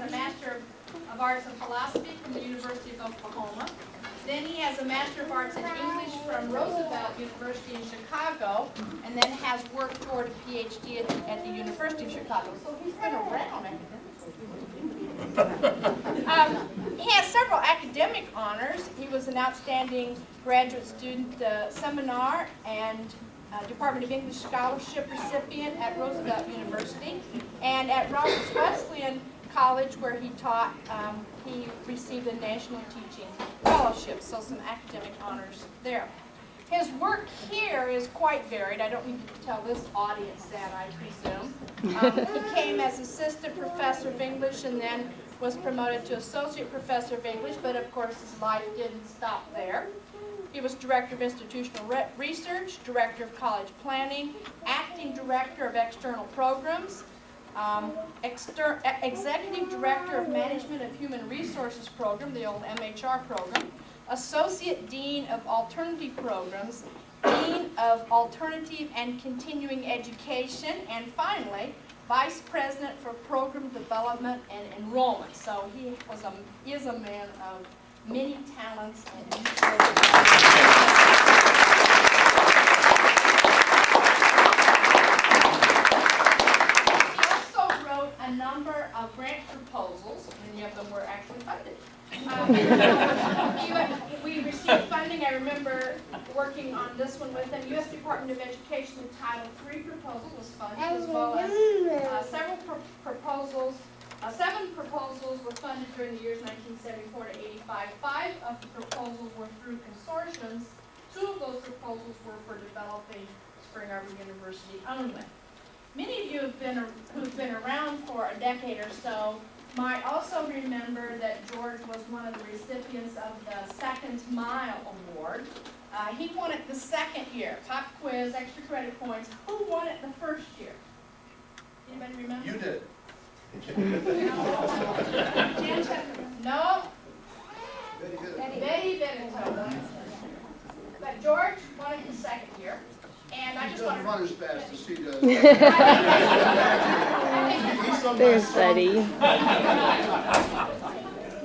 has a Master of Arts in Philosophy from the University of Oklahoma. Then he has a Master of Arts in English from Roosevelt University in Chicago, and then has worked toward a PhD at the University of Chicago. So he's been around academically. He has several academic honors. He was an outstanding graduate student seminar and Department of English Scholarship recipient at Roosevelt University, and at Roberts Wesleyan College, where he taught, he received a National Teaching Fellowship, so some academic honors there. His work here is quite varied. I don't need to tell this audience that, I presume. He came as assistant professor of English and then was promoted to associate professor of English, but of course his life didn't stop there. He was director of institutional research, director of college planning, acting director of external programs, executive director of management of human resources program, the old MHR program, associate dean of alternative programs, dean of alternative and continuing education, and finally, vice president for program development and enrollment. So he is a man of many talents and He also wrote a number of grant proposals. Many of them were actually funded. We received funding. I remember working on this one with him. U.S. Department of Education Title III proposal was funded, as well as several proposals. 7 proposals were funded during the years 1974 to 85. 5 of the proposals were through consortiums. 2 of those proposals were for developing Spring Arbor University only. Many of you who've been around for a decade or so might also remember that George was one of the recipients of the Second Mile Award. He won it the second year. Pop quiz, extra credit points. Who won it the first year? Anybody remember? You did. No. Betty Benito. But George won it the second year. And I just want to run as fast as she does. There's Betty. And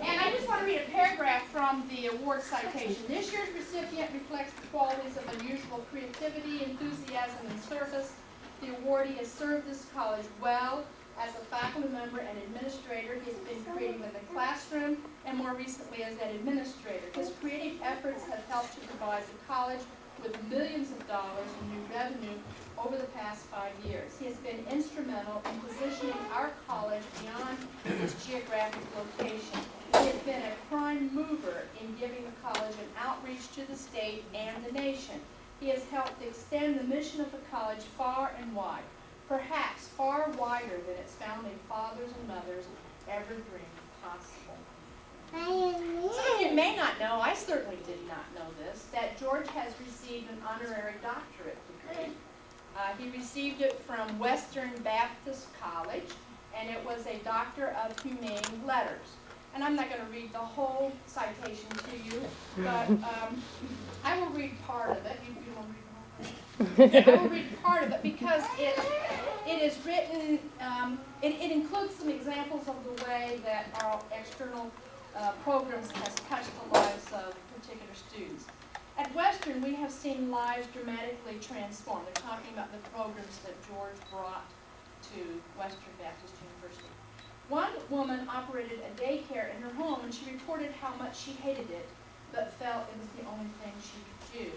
I just want to read a paragraph from the award citation. This year's recipient reflects the qualities of unusual creativity, enthusiasm, and service. The awardee has served this college well. As a faculty member and administrator, he has been creative in the classroom and more recently as an administrator. His creative efforts have helped to provide the college with millions of dollars in new revenue over the past 5 years. He has been instrumental in positioning our college beyond its geographic location. He has been a prime mover in giving the college an outreach to the state and the nation. He has helped extend the mission of the college far and wide, perhaps far wider than its founding fathers and mothers ever dreamed possible. Some of you may not know, I certainly did not know this, that George has received an honorary doctorate degree. He received it from Western Baptist College, and it was a Doctor of Humane Letters. And I'm not going to read the whole citation to you, but I will read part of it. You want to read the whole thing? I will read part of it because it is written, it includes some examples of the way that our external programs has touched the lives of particular students. At Western, we have seen lives dramatically transformed. They're talking about the programs that George brought to Western Baptist University. One woman operated a daycare in her home, and she reported how much she hated it, but felt it was the only thing she could do.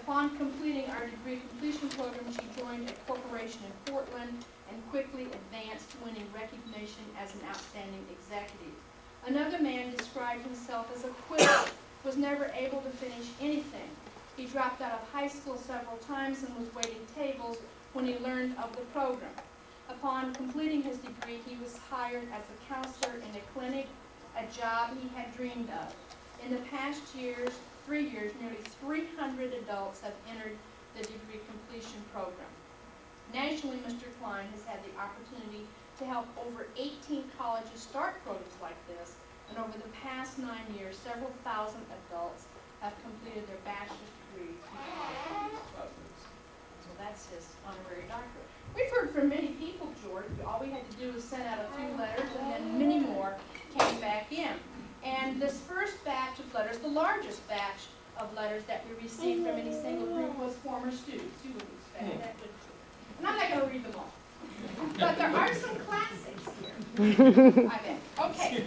Upon completing our degree completion program, she joined a corporation in Portland and quickly advanced, winning recognition as an outstanding executive. Another man described himself as a quitter, was never able to finish anything. He dropped out of high school several times and was waiting tables when he learned of the program. Upon completing his degree, he was hired as a counselor in a clinic, a job he had dreamed of. In the past 3 years, nearly 300 adults have entered the degree completion program. Nationally, Mr. Kline has had the opportunity to help over 18 colleges start programs like this, and over the past 9 years, several thousand adults have completed their bachelor's degrees in these programs. So that's his honorary doctorate. We've heard from many people, George. All we had to do was send out a few letters, and then many more letters. The largest batch of letters that we received from any single group was former students. You wouldn't expect that, would you? And I'm not going to read them all. But there are some classics here, I bet. Okay,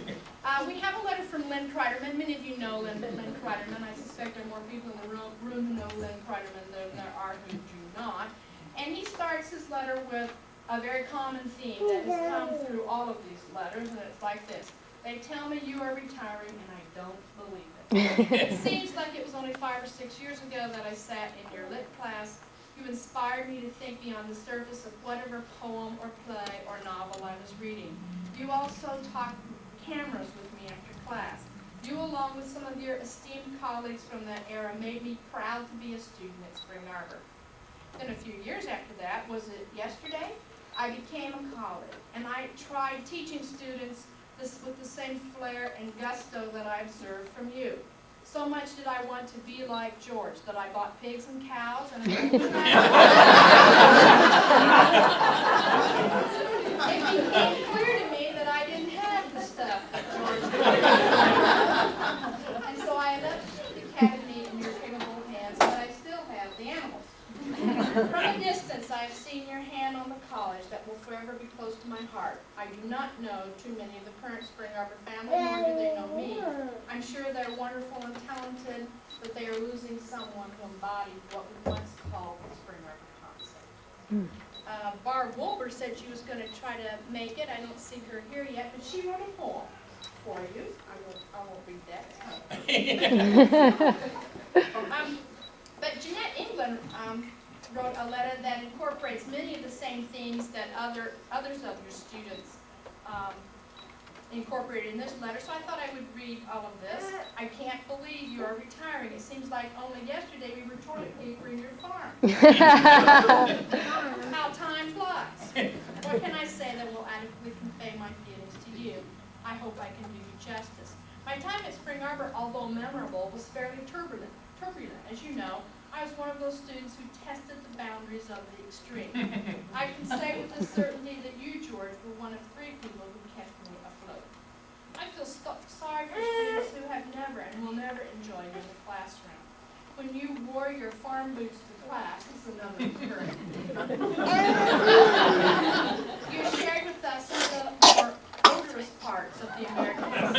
we have a letter from Lynn Kreiderman. Many of you know Lynn Kreiderman. I suspect there are more people in the room who know Lynn Kreiderman than there are who do not. And he starts his letter with a very common theme that has come through all of these letters, and it's like this. They tell me you are retiring, and I don't believe it. It seems like it was only 5 or 6 years ago that I sat in your lit class. You inspired me to think beyond the surface of whatever poem or play or novel I was reading. You also talked cameras with me after class. You, along with some of your esteemed colleagues from that era, made me proud to be a student at Spring Arbor. Then a few years after that, was it yesterday? I became a colleague, and I tried teaching students this with the same flair and gusto that I observed from you. So much did I want to be like George that I bought pigs and cows and an old tractor. It became clear to me that I didn't have the stuff that George did. And so I left the academy in your capable hands, but I still have the animals. From a distance, I have seen your hand on the college that will forever be close to my heart. I do not know too many of the current Spring Arbor family, nor do they know me. I'm sure they're wonderful and talented, but they are losing someone who embodied what we once called the Spring Arbor concept. Barb Wolber said she was going to try to make it. I don't see her here yet, but she wrote a poem for you. I won't read that. But Jeanette England wrote a letter that incorporates many of the same themes that others of your students incorporated in this letter, so I thought I would read all of this. I can't believe you are retiring. It seems like only yesterday we were toilet papering your farm. How time flies. What can I say that will adequately convey my feelings to you? I hope I can do you justice. My time at Spring Arbor, although memorable, was fairly turbulent. As you know, I was one of those students who tested the boundaries of the extreme. I can say with a certainty that you, George, were one of 3 people who kept me afloat. I feel sorry for students who have never and will never enjoy you in the classroom. When you wore your farm boots to class, this is another occurrence. You shared with us some of the more odorous parts of the American West.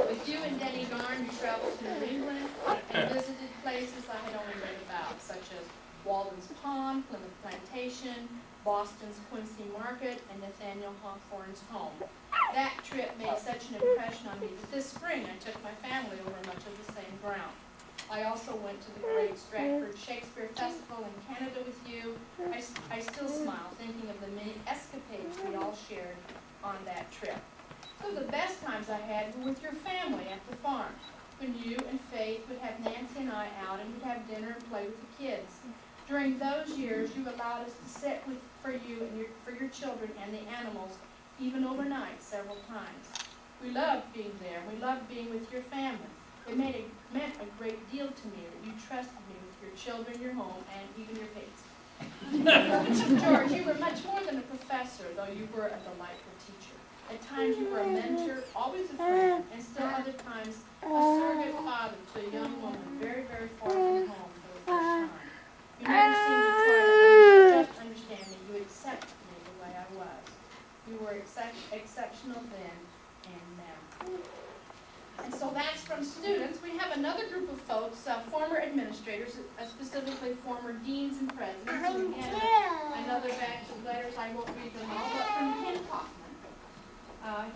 With you and Denny Garn, you traveled to New England and visited places I had only read about, such as Walden's Pond, Plymouth Plantation, Boston's Quincy Market, and Nathaniel Hawthorne's home. That trip made such an impression on me that this spring I took my family over much of the same ground. I also went to the great Stratford Shakespeare Festival in Canada with you. I still smile thinking of the many escapades we all shared on that trip. Some of the best times I had were with your family at the farm, when you and Faith would have Nancy and I out and we'd have dinner and play with the kids. During those years, you allowed us to sit for your children and the animals, even overnight several times. We loved being there. We loved being with your family. It meant a great deal to me that you trusted me with your children, your home, and even your pigs. George, you were much more than a professor, though you were a delightful teacher. At times you were a mentor, always a friend, and still other times a surrogate father to a young woman very, very far from home for the first time. You never seemed to try to just understand me. You accepted me the way I was. You were exceptional then and now. And so that's from students. We have another group of folks, former administrators, specifically former deans and presidents. And again, another batch of letters. I won't read them all, but from Ken Kaufman.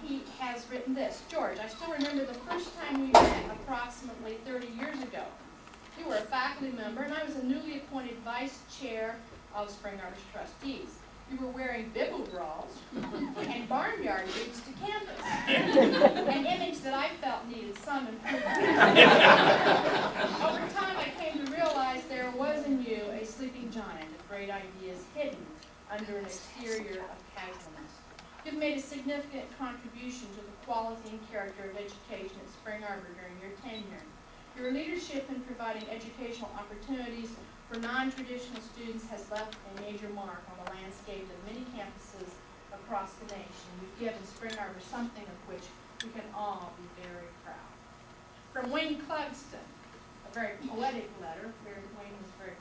He has written this. George, I still remember the first time we met approximately 30 years ago. You were a faculty member, and I was a newly appointed vice chair of Spring Arbor's trustees. You were wearing bib overalls and barnyard boots to campus, an image that I felt needed some improvement. Over time, I came to realize there was in you a sleeping giant of great ideas hidden under an exterior of casualness. You've made a significant contribution to the quality and character of education at Spring Arbor during your tenure. Your leadership in providing educational opportunities for non-traditional students has left a major mark on the landscape of many campuses across the nation. You've given Spring Arbor something of which we can all be very proud. Wayne Clugston, a very poetic letter. Wayne was very